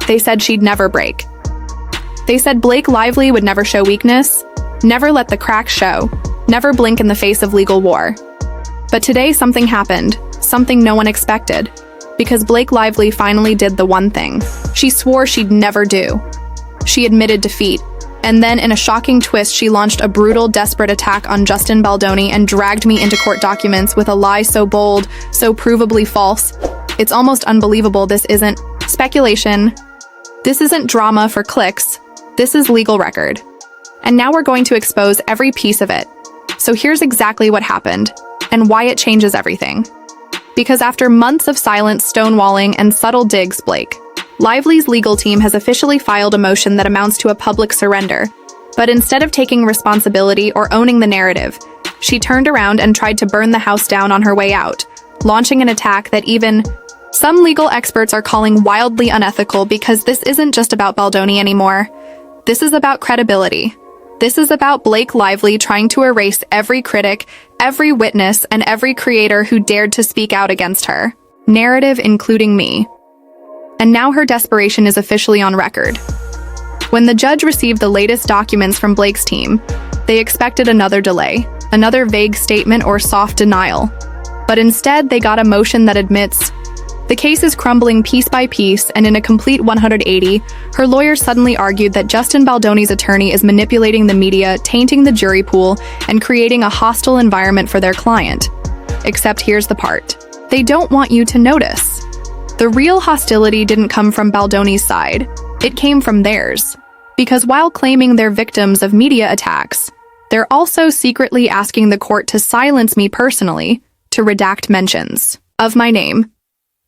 They said she'd never break. They said Blake Lively would never show weakness, never let the cracks show, never blink in the face of legal war. But today something happened, something no one expected, because Blake Lively finally did the one thing she swore she'd never do. She admitted defeat, and then in a shocking twist she launched a brutal, desperate attack on Justin Baldoni and dragged me into court documents with a lie so bold, so provably false. It's almost unbelievable this isn't speculation. This isn't drama for clicks. This is legal record. And now we're going to expose every piece of it. So here's exactly what happened, and why it changes everything. Because after months of silent stonewalling and subtle digs, Blake Lively's legal team has officially filed a motion that amounts to a public surrender. But instead of taking responsibility or owning the narrative, she turned around and tried to burn the house down on her way out, launching an attack that even some legal experts are calling wildly unethical, because this isn't just about Baldoni anymore. This is about credibility. This is about Blake Lively trying to erase every critic, every witness, and every creator who dared to speak out against her narrative, including me. And now her desperation is officially on record. When the judge received the latest documents from Blake's team, they expected another delay, another vague statement or soft denial. But instead, they got a motion that admits the case is crumbling piece by piece, and in a complete 180, her lawyer suddenly argued that Justin Baldoni's attorney is manipulating the media, tainting the jury pool, and creating a hostile environment for their client. Except here's the part. They don't want you to notice. The real hostility didn't come from Baldoni's side. It came from theirs. Because while claiming they're victims of media attacks, they're also secretly asking the court to silence me personally, to redact mentions of my name,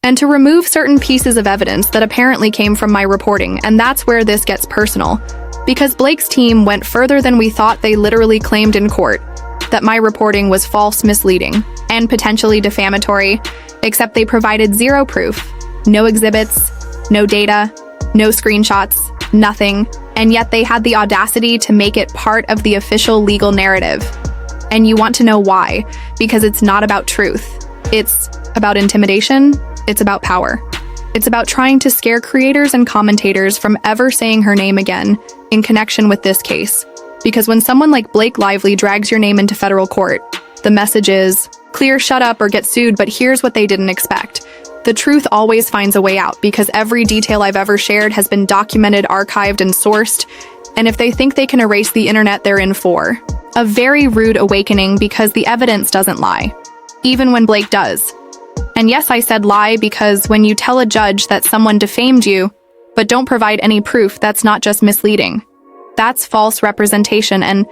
and to remove certain pieces of evidence that apparently came from my reporting. And that's where this gets personal, because Blake's team went further than we thought. They literally claimed in court that my reporting was false, misleading, and potentially defamatory, except they provided zero proof, no exhibits, no data, no screenshots, nothing, and yet they had the audacity to make it part of the official legal narrative. And you want to know why? Because it's not about truth. It's about intimidation. It's about power. It's about trying to scare creators and commentators from ever saying her name again in connection with this case. Because when someone like Blake Lively drags your name into federal court, the message is, clear, shut up, or get sued. But here's what they didn't expect. The truth always finds a way out, because every detail I've ever shared has been documented, archived, and sourced. And if they think they can erase the internet, they're in for a very rude awakening, because the evidence doesn't lie, even when Blake does. And yes, I said lie, because when you tell a judge that someone defamed you, but don't provide any proof, that's not just misleading. That's false representation. And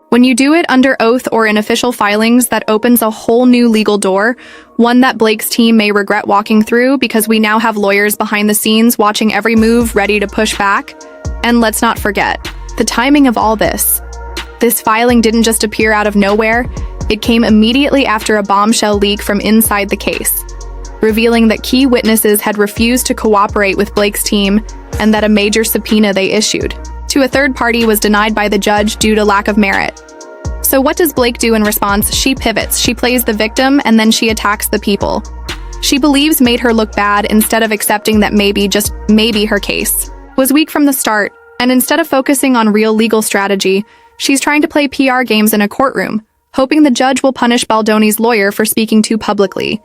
when you do it under oath or in official filings, that opens a whole new legal door, one that Blake's team may regret walking through, because we now have lawyers behind the scenes watching every move, ready to push back. And let's not forget the timing of all this. This filing didn't just appear out of nowhere. It came immediately after a bombshell leak from inside the case, revealing that key witnesses had refused to cooperate with Blake's team, and that a major subpoena they issued to a third party was denied by the judge due to lack of merit. So what does Blake do in response? She pivots. She plays the victim, and then she attacks the people she believes made her look bad, instead of accepting that maybe, just maybe, her case was weak from the start. And instead of focusing on real legal strategy, she's trying to play PR games in a courtroom, hoping the judge will punish Baldoni's lawyer for speaking too publicly,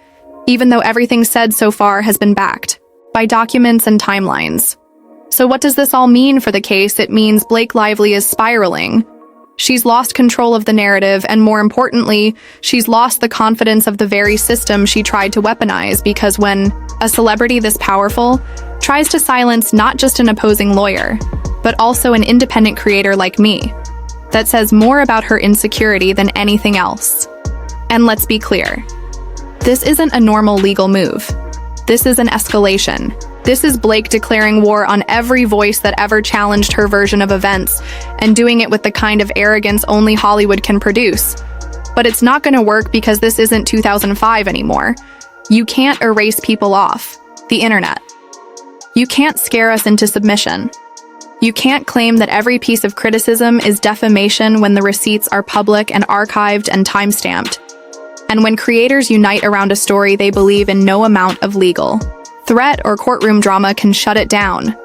even though everything said so far has been backed by documents and timelines. So what does this all mean for the case? It means Blake Lively is spiraling. She's lost control of the narrative, and more importantly, she's lost the confidence of the very system she tried to weaponize, because when a celebrity this powerful tries to silence not just an opposing lawyer, but also an independent creator like me, that says more about her insecurity than anything else. And let's be clear, this isn't a normal legal move. This is an escalation. This is Blake declaring war on every voice that ever challenged her version of events, and doing it with the kind of arrogance only Hollywood can produce. But it's not going to work, because this isn't 2005 anymore. You can't erase people off the internet. You can't scare us into submission. You can't claim that every piece of criticism is defamation when the receipts are public and archived and time-stamped. And when creators unite around a story they believe in, no amount of legal threat or courtroom drama can shut it down.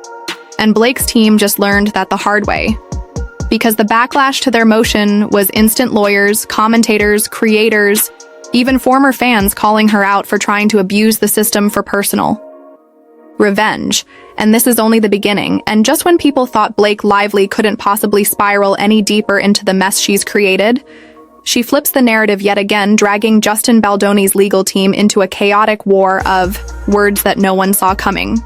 And Blake's team just learned that the hard way. Because the backlash to their motion was instant lawyers, commentators, creators, even former fans calling her out for trying to abuse the system for personal revenge. And this is only the beginning. And just when people thought Blake Lively couldn't possibly spiral any deeper into the mess she's created, she flips the narrative yet again, dragging Justin Baldoni's legal team into a chaotic war of words that no one saw coming.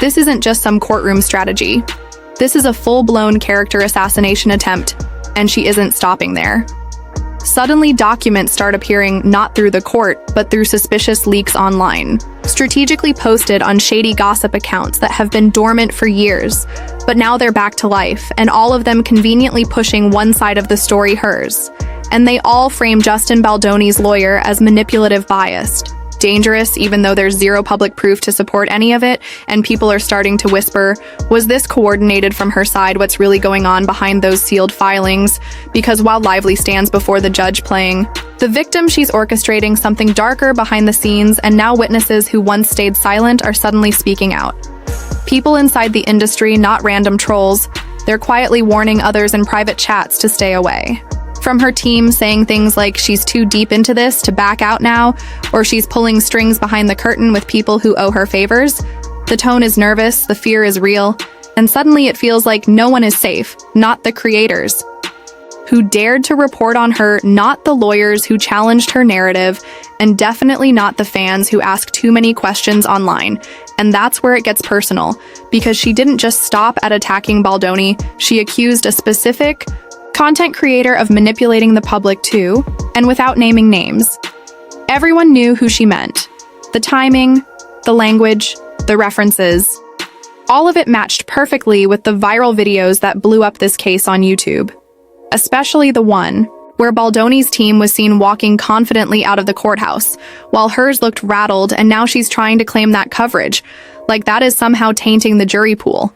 This isn't just some courtroom strategy. This is a full-blown character assassination attempt, and she isn't stopping there. Suddenly, documents start appearing not through the court, but through suspicious leaks online, strategically posted on shady gossip accounts that have been dormant for years, but now they're back to life, and all of them conveniently pushing one side of the story hers. And they all frame Justin Baldoni's lawyer as manipulative, biased, dangerous, even though there's zero public proof to support any of it, and people are starting to whisper, was this coordinated from her side? What's really going on behind those sealed filings? Because while Lively stands before the judge playing the victim, she's orchestrating something darker behind the scenes, and now witnesses who once stayed silent are suddenly speaking out. People inside the industry, not random trolls, they're quietly warning others in private chats to stay away. From her team saying things like she's too deep into this to back out now, or she's pulling strings behind the curtain with people who owe her favors. The tone is nervous, the fear is real, and suddenly it feels like no one is safe, not the creators who dared to report on her, not the lawyers who challenged her narrative, and definitely not the fans who ask too many questions online. And that's where it gets personal, because she didn't just stop at attacking Baldoni, she accused a specific content creator of manipulating the public too, and without naming names. Everyone knew who she meant. The timing, the language, the references. All of it matched perfectly with the viral videos that blew up this case on YouTube. Especially the one where Baldoni's team was seen walking confidently out of the courthouse, while hers looked rattled, and now she's trying to claim that coverage, like that is somehow tainting the jury pool.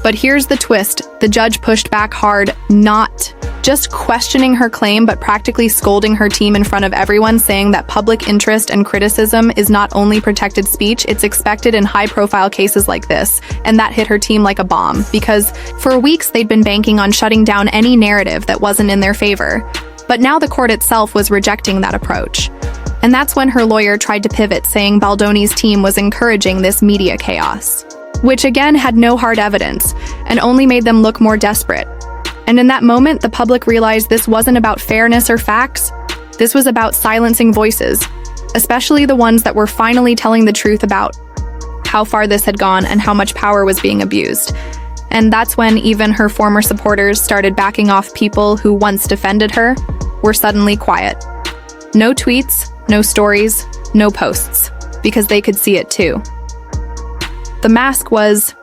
But here's the twist, the judge pushed back hard, not just questioning her claim, but practically scolding her team in front of everyone, saying that public interest and criticism is not only protected speech, it's expected in high-profile cases like this. And that hit her team like a bomb, because for weeks they'd been banking on shutting down any narrative that wasn't in their favor. But now the court itself was rejecting that approach. And that's when her lawyer tried to pivot, saying Baldoni's team was encouraging this media chaos, which again had no hard evidence, and only made them look more desperate. And in that moment, the public realized this wasn't about fairness or facts, this was about silencing voices, especially the ones that were finally telling the truth about how far this had gone and how much power was being abused. And that's when even her former supporters started backing off. People who once defended her were suddenly quiet. No tweets, no stories, no posts, because they could see it too. The mask was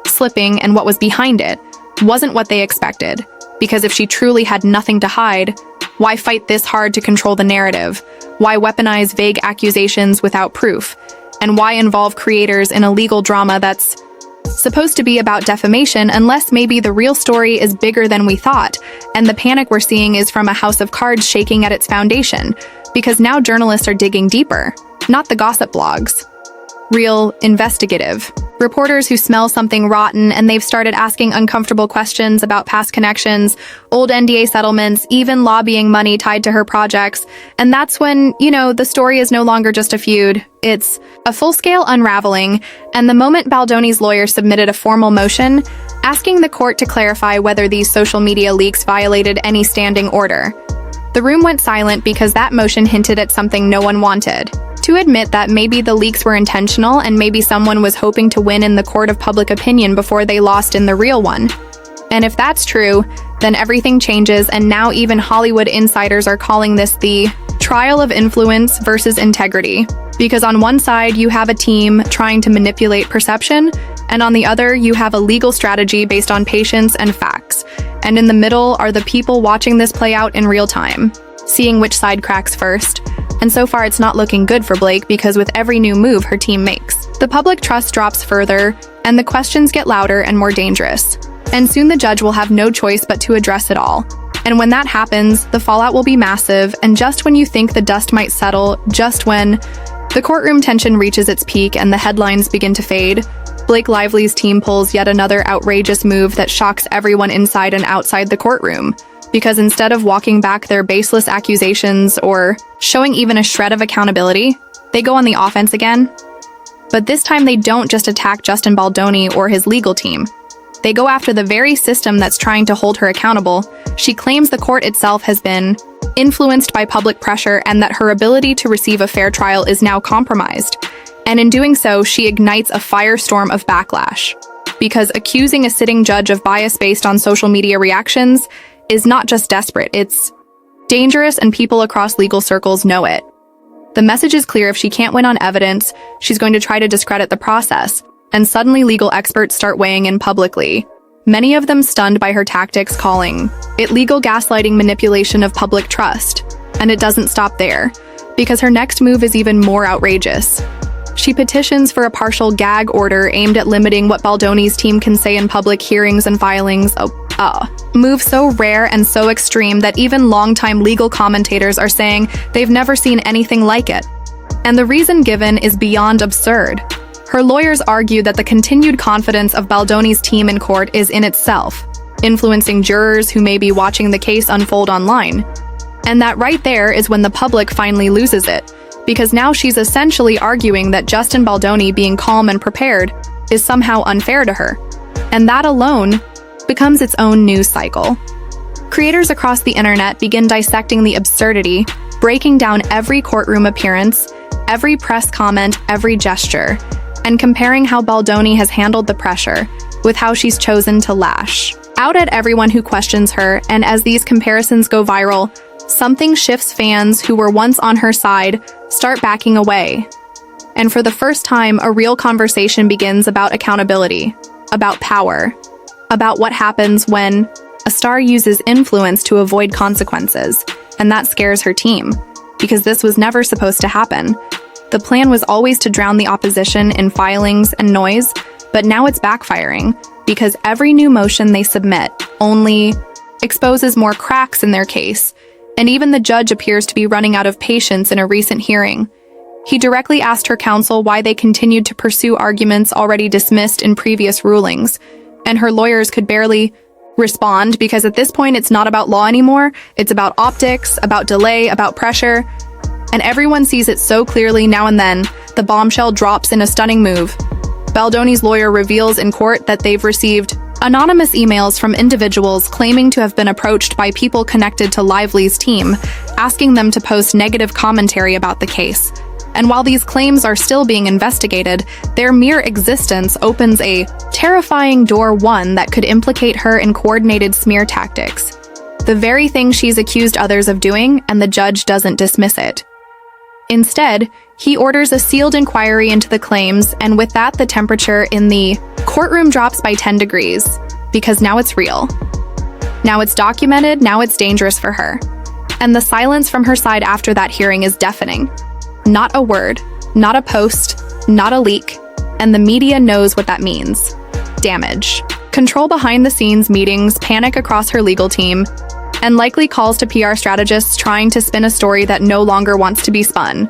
slipping, and what was behind it wasn't what they expected, because if she truly had nothing to hide, why fight this hard to control the narrative? Why weaponize vague accusations without proof? And why involve creators in a legal drama that's supposed to be about defamation, unless maybe the real story is bigger than we thought, and the panic we're seeing is from a house of cards shaking at its foundation, because now journalists are digging deeper, not the gossip blogs. Real, investigative reporters who smell something rotten, and they've started asking uncomfortable questions about past connections, old NDA settlements, even lobbying money tied to her projects. And that's when, the story is no longer just a feud. It's a full-scale unraveling. And the moment Baldoni's lawyer submitted a formal motion, asking the court to clarify whether these social media leaks violated any standing order, the room went silent, because that motion hinted at something no one wanted. To admit that maybe the leaks were intentional, and maybe someone was hoping to win in the court of public opinion before they lost in the real one. And if that's true, then everything changes, and now even Hollywood insiders are calling this the trial of influence versus integrity. Because on one side, you have a team trying to manipulate perception, and on the other, you have a legal strategy based on patience and facts. And in the middle are the people watching this play out in real time, seeing which side cracks first. And so far, it's not looking good for Blake, because with every new move her team makes, the public trust drops further, and the questions get louder and more dangerous. And soon the judge will have no choice but to address it all. And when that happens, the fallout will be massive, and just when you think the dust might settle, just when the courtroom tension reaches its peak and the headlines begin to fade, Blake Lively's team pulls yet another outrageous move that shocks everyone inside and outside the courtroom, because instead of walking back their baseless accusations or showing even a shred of accountability, they go on the offense again. But this time they don't just attack Justin Baldoni or his legal team. They go after the very system that's trying to hold her accountable. She claims the court itself has been influenced by public pressure and that her ability to receive a fair trial is now compromised. And in doing so, she ignites a firestorm of backlash. Because accusing a sitting judge of bias based on social media reactions is not just desperate, it's dangerous, and people across legal circles know it. The message is clear: if she can't win on evidence, she's going to try to discredit the process. And suddenly legal experts start weighing in publicly, many of them stunned by her tactics, calling it legal gaslighting, manipulation of public trust. And it doesn't stop there, because her next move is even more outrageous. She petitions for a partial gag order aimed at limiting what Baldoni's team can say in public hearings and filings. Move so rare and so extreme that even longtime legal commentators are saying they've never seen anything like it. And the reason given is beyond absurd. Her lawyers argue that the continued confidence of Baldoni's team in court is in itself influencing jurors who may be watching the case unfold online. And that right there is when the public finally loses it, because now she's essentially arguing that Justin Baldoni being calm and prepared is somehow unfair to her. And that alone becomes its own news cycle. Creators across the internet begin dissecting the absurdity, breaking down every courtroom appearance, every press comment, every gesture, and comparing how Baldoni has handled the pressure with how she's chosen to lash out at everyone who questions her. And as these comparisons go viral, something shifts. Fans who were once on her side start backing away. And for the first time, a real conversation begins about accountability, about power, about what happens when a star uses influence to avoid consequences. And that scares her team, because this was never supposed to happen. The plan was always to drown the opposition in filings and noise, but now it's backfiring, because every new motion they submit only exposes more cracks in their case. And even the judge appears to be running out of patience. In a recent hearing, he directly asked her counsel why they continued to pursue arguments already dismissed in previous rulings. And her lawyers could barely respond, because at this point it's not about law anymore, it's about optics, about delay, about pressure. And everyone sees it so clearly. Now and then, the bombshell drops in a stunning move. Baldoni's lawyer reveals in court that they've received anonymous emails from individuals claiming to have been approached by people connected to Lively's team, asking them to post negative commentary about the case. And while these claims are still being investigated, their mere existence opens a terrifying door, one that could implicate her in coordinated smear tactics. The very thing she's accused others of doing, and the judge doesn't dismiss it. Instead, he orders a sealed inquiry into the claims, and with that, the temperature in the courtroom drops by 10 degrees, because now it's real. Now it's documented, now it's dangerous for her. And the silence from her side after that hearing is deafening. Not a word, not a post, not a leak, and the media knows what that means. Damage. Control behind the scenes meetings, panic across her legal team, and likely calls to PR strategists trying to spin a story that no longer wants to be spun.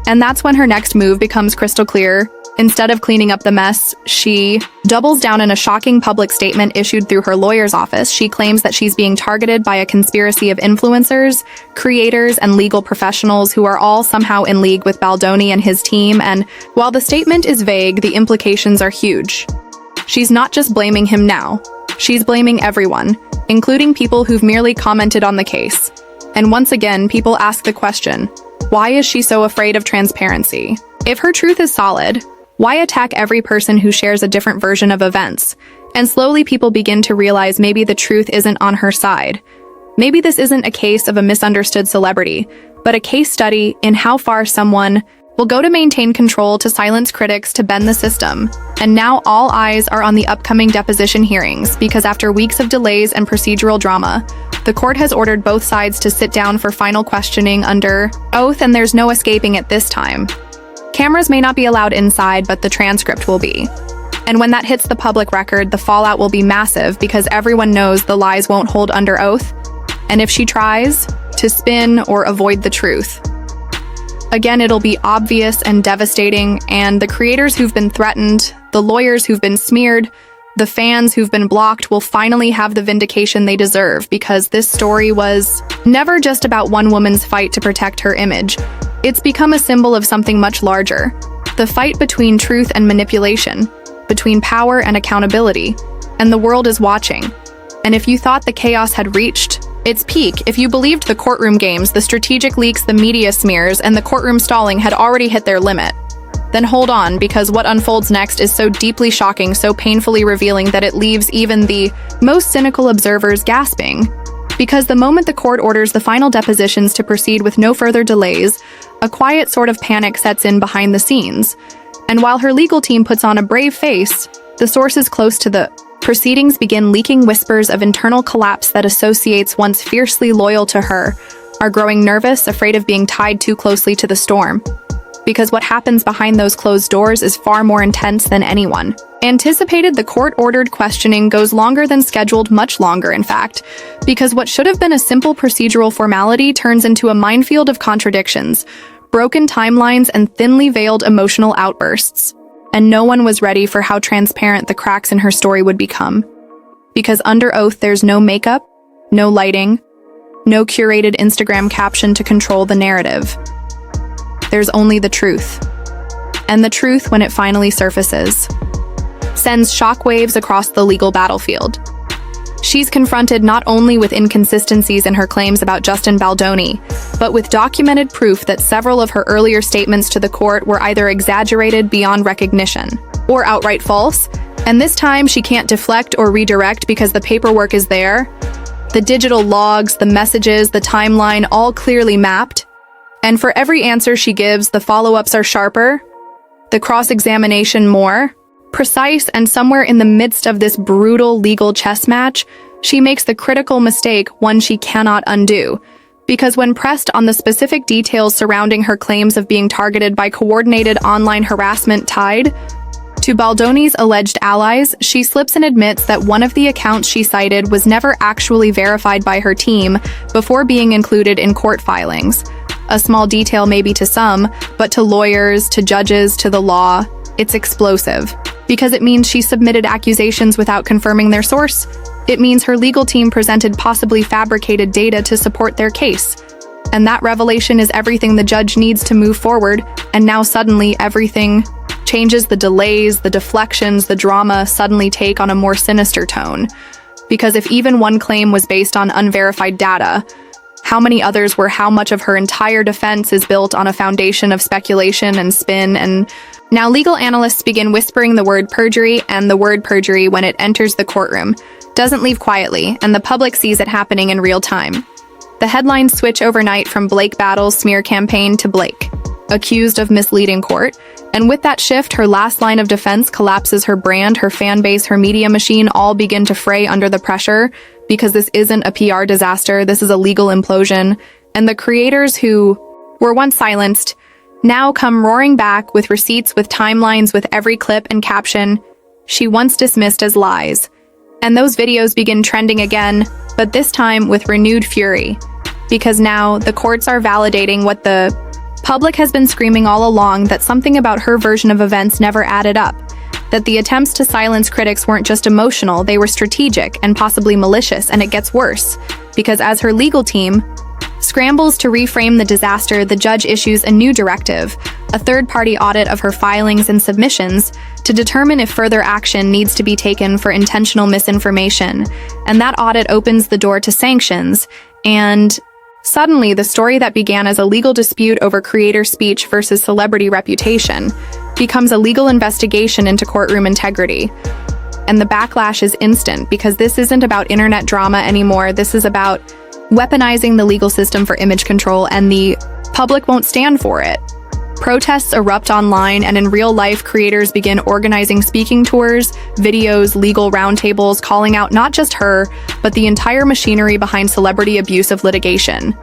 And that's when her next move becomes crystal clear. Instead of cleaning up the mess, she doubles down in a shocking public statement issued through her lawyer's office. She claims that she's being targeted by a conspiracy of influencers, creators, and legal professionals who are all somehow in league with Baldoni and his team. And while the statement is vague, the implications are huge. She's not just blaming him now. She's blaming everyone, including people who've merely commented on the case. And once again, people ask the question, why is she so afraid of transparency? If her truth is solid, why attack every person who shares a different version of events? And slowly people begin to realize maybe the truth isn't on her side. Maybe this isn't a case of a misunderstood celebrity, but a case study in how far someone will go to maintain control, to silence critics, to bend the system. And now all eyes are on the upcoming deposition hearings, because after weeks of delays and procedural drama, the court has ordered both sides to sit down for final questioning under oath, and there's no escaping it this time. Cameras may not be allowed inside, but the transcript will be. And when that hits the public record, the fallout will be massive, because everyone knows the lies won't hold under oath. And if she tries to spin or avoid the truth, again, it'll be obvious and devastating, and the creators who've been threatened, The lawyers who've been smeared, the fans who've been blocked will finally have the vindication they deserve, because this story was never just about one woman's fight to protect her image. It's become a symbol of something much larger. The fight between truth and manipulation, between power and accountability, and the world is watching. And if you thought the chaos had reached its peak, if you believed the courtroom games, the strategic leaks, the media smears, and the courtroom stalling had already hit their limit, then hold on, because what unfolds next is so deeply shocking, so painfully revealing that it leaves even the most cynical observers gasping. Because the moment the court orders the final depositions to proceed with no further delays, a quiet sort of panic sets in behind the scenes. And while her legal team puts on a brave face, the sources close to the proceedings begin leaking whispers of internal collapse that associates once fiercely loyal to her are growing nervous, afraid of being tied too closely to the storm. Because what happens behind those closed doors is far more intense than anyone anticipated. The court-ordered questioning goes longer than scheduled, much longer, in fact, because what should have been a simple procedural formality turns into a minefield of contradictions, broken timelines, and thinly veiled emotional outbursts. And no one was ready for how transparent the cracks in her story would become. Because under oath, there's no makeup, no lighting, no curated Instagram caption to control the narrative. There's only the truth. And the truth, when it finally surfaces, sends shockwaves across the legal battlefield. She's confronted not only with inconsistencies in her claims about Justin Baldoni, but with documented proof that several of her earlier statements to the court were either exaggerated beyond recognition or outright false. And this time she can't deflect or redirect because the paperwork is there. The digital logs, the messages, the timeline, all clearly mapped. And for every answer she gives, the follow-ups are sharper, the cross-examination more precise, and somewhere in the midst of this brutal legal chess match, she makes the critical mistake, one she cannot undo. Because when pressed on the specific details surrounding her claims of being targeted by coordinated online harassment tied to Baldoni's alleged allies, she slips and admits that one of the accounts she cited was never actually verified by her team before being included in court filings. A small detail maybe to some, but to lawyers, to judges, to the law, it's explosive. Because it means she submitted accusations without confirming their source. It means her legal team presented possibly fabricated data to support their case. And that revelation is everything the judge needs to move forward, and now suddenly everything changes. The delays, the deflections, the drama suddenly take on a more sinister tone. Because if even one claim was based on unverified data, how many others were? How much of her entire defense is built on a foundation of speculation and spin? And now legal analysts begin whispering the word perjury, and the word perjury, when it enters the courtroom, doesn't leave quietly, and the public sees it happening in real time. The headlines switch overnight from Blake battles smear campaign to Blake accused of misleading court, and with that shift, her last line of defense collapses. Her brand, her fan base, her media machine all begin to fray under the pressure, because this isn't a PR disaster, this is a legal implosion, and the creators who were once silenced now come roaring back with receipts, with timelines, with every clip and caption she once dismissed as lies. And those videos begin trending again, but this time with renewed fury, because now the courts are validating what the public has been screaming all along, that something about her version of events never added up, that the attempts to silence critics weren't just emotional, they were strategic and possibly malicious. And it gets worse, because as her legal team scrambles to reframe the disaster, the judge issues a new directive, a third-party audit of her filings and submissions to determine if further action needs to be taken for intentional misinformation. And that audit opens the door to sanctions, and suddenly the story that began as a legal dispute over creator speech versus celebrity reputation becomes a legal investigation into courtroom integrity. And the backlash is instant, because this isn't about internet drama anymore, this is about weaponizing the legal system for image control, and the public won't stand for it. Protests erupt online, and in real life, creators begin organizing speaking tours, videos, legal roundtables, calling out not just her, but the entire machinery behind celebrity abusive litigation.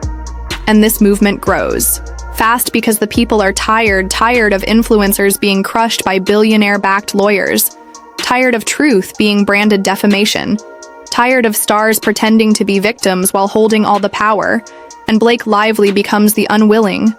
And this movement grows fast, because the people are tired of influencers being crushed by billionaire-backed lawyers, tired of truth being branded defamation, tired of stars pretending to be victims while holding all the power, and Blake Lively becomes the unwilling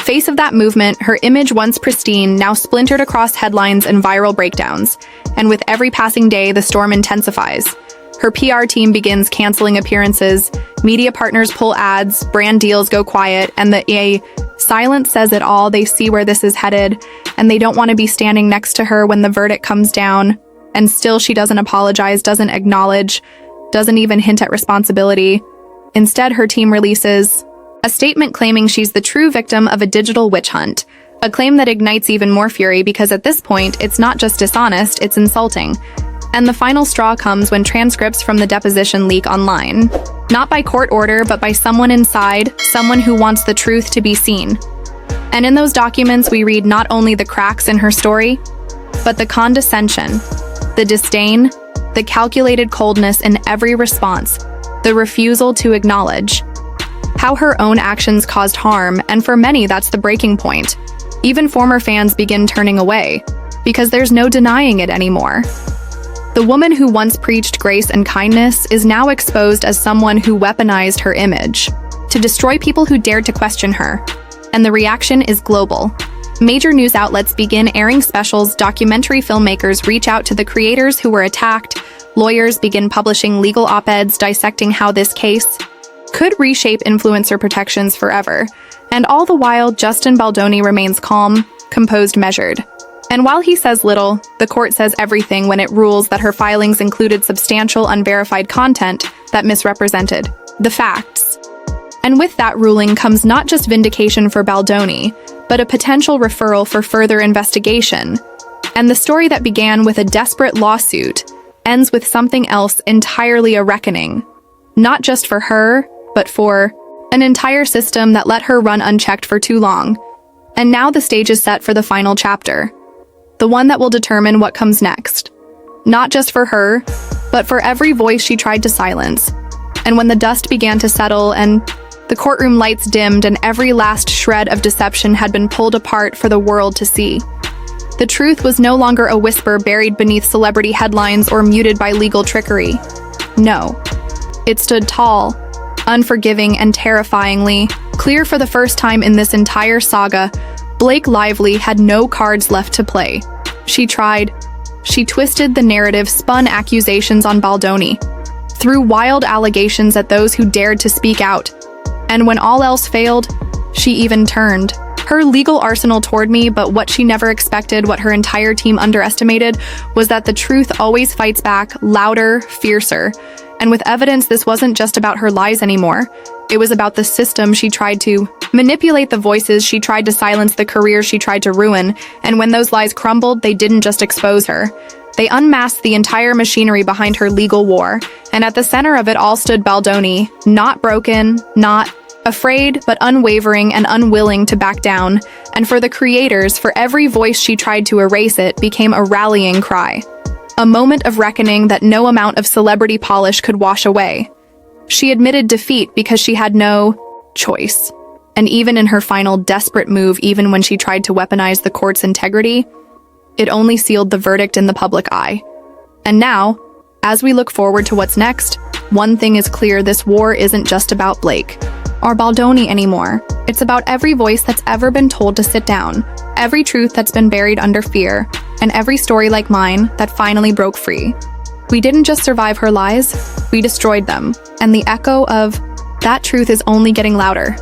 Face of that movement, her image once pristine, now splintered across headlines and viral breakdowns. And with every passing day, the storm intensifies. Her PR team begins canceling appearances, media partners pull ads, brand deals go quiet, and the silence says it all. They see where this is headed, and they don't want to be standing next to her when the verdict comes down. And still she doesn't apologize, doesn't acknowledge, doesn't even hint at responsibility. Instead, her team releases a statement claiming she's the true victim of a digital witch hunt, a claim that ignites even more fury because at this point, it's not just dishonest, it's insulting. And the final straw comes when transcripts from the deposition leak online. Not by court order, but by someone inside, someone who wants the truth to be seen. And in those documents, we read not only the cracks in her story, but the condescension, the disdain, the calculated coldness in every response, the refusal to acknowledge. How her own actions caused harm, and for many that's the breaking point. Even former fans begin turning away, because there's no denying it anymore. The woman who once preached grace and kindness is now exposed as someone who weaponized her image to destroy people who dared to question her. And the reaction is global. Major news outlets begin airing specials, documentary filmmakers reach out to the creators who were attacked, lawyers begin publishing legal op-eds dissecting how this case could reshape influencer protections forever. And all the while, Justin Baldoni remains calm, composed, measured. And while he says little, the court says everything when it rules that her filings included substantial unverified content that misrepresented the facts. And with that ruling comes not just vindication for Baldoni, but a potential referral for further investigation. And the story that began with a desperate lawsuit ends with something else entirely, a reckoning. Not just for her, but for an entire system that let her run unchecked for too long. And now the stage is set for the final chapter. The one that will determine what comes next. Not just for her, but for every voice she tried to silence. And when the dust began to settle and the courtroom lights dimmed and every last shred of deception had been pulled apart for the world to see, the truth was no longer a whisper buried beneath celebrity headlines or muted by legal trickery. No. It stood tall, unforgiving, and terrifyingly clear. For the first time in this entire saga, Blake Lively had no cards left to play. She tried. She twisted the narrative, spun accusations on Baldoni, threw wild allegations at those who dared to speak out. And when all else failed, she even turned her legal arsenal toward me. But what she never expected, what her entire team underestimated, was that the truth always fights back, louder, fiercer. And with evidence, this wasn't just about her lies anymore. It was about the system she tried to manipulate, the voices she tried to silence, the career she tried to ruin. And when those lies crumbled, they didn't just expose her. They unmasked the entire machinery behind her legal war. And at the center of it all stood Baldoni, not broken, not afraid, but unwavering and unwilling to back down. And for the creators, for every voice she tried to erase, it became a rallying cry. A moment of reckoning that no amount of celebrity polish could wash away. She admitted defeat because she had no choice. And even in her final desperate move, even when she tried to weaponize the court's integrity, it only sealed the verdict in the public eye. And now, as we look forward to what's next, one thing is clear: this war isn't just about Blake or Baldoni anymore. It's about every voice that's ever been told to sit down, every truth that's been buried under fear, and every story like mine that finally broke free. We didn't just survive her lies, we destroyed them, and the echo of that truth is only getting louder.